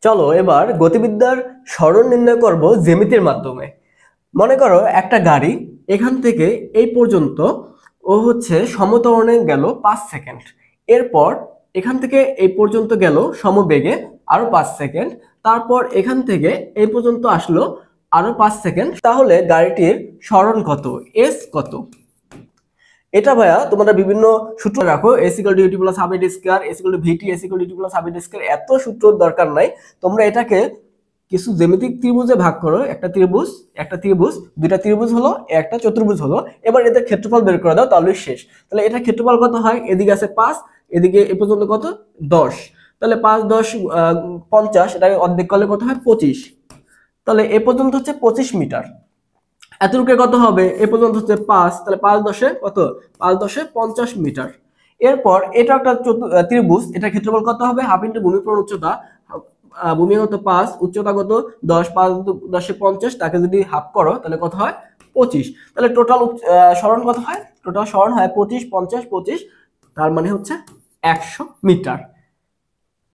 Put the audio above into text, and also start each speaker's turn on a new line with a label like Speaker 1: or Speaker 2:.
Speaker 1: চলো এবার গতিবিদ্যার সরণ নির্ণয় করব জ্যামিতির মাধ্যমে। মনে করো একটা গাড়ি এখান থেকে এই পর্যন্ত ও হচ্ছে সমত্বরণে গেল 5 সেকেন্ড। এরপর এখান থেকে এই পর্যন্ত গেল সমবেগে আরো 5 সেকেন্ড। তারপর এখান থেকে এই পর্যন্ত আসলো আরো 5 সেকেন্ড। তাহলে গাড়িটির সরণ কত, এস কত? এটা ভাইয়া তোমরা বিভিন্ন সূত্র রাখো, S equal to U T plus half A T square, S equal to V T, S equal to U T plus half A T square. এত সূত্র দরকার নাই। তোমরা এটাকে কিছু জ্যামিতিক ত্রিভুজে ভাগ করো। একটা ত্রিভুজ, দুইটা ত্রিভুজ হলো, একটা চতুর্ভুজ হলো। এবার এদের ক্ষেত্রফল বের করে দাও, তাহলে শেষ। তাহলে এটা ক্ষেত্রফল কত হয়? এদিকে আছে 5, এদিকে এ পর্যন্ত কত? 10। তাহলে 5 10 50, এটাকে অর্ধেক করলে কত হয়? 25। তাহলে এ পর্যন্ত হচ্ছে 25 মিটার। এতটুকু কত হবে? এ পর্যন্ত হচ্ছে 5, তাহলে 5 10 কত? 5 10 50 মিটার। এরপর এটা একটা ত্রিভুজ, এটা ক্ষেত্রফল কত হবে? হাফ ইনটু ভূমি পূরণ উচ্চতা। ভূমি কত? 5, উচ্চতা কত? 10, 5 10 50, তাকে যদি হাফ করো তাহলে কত হয়? 25। তাহলে টোটাল সরণ কত হয়? টোটাল সরণ হয় 25 50 25, তার মানে হচ্ছে 100 মিটার।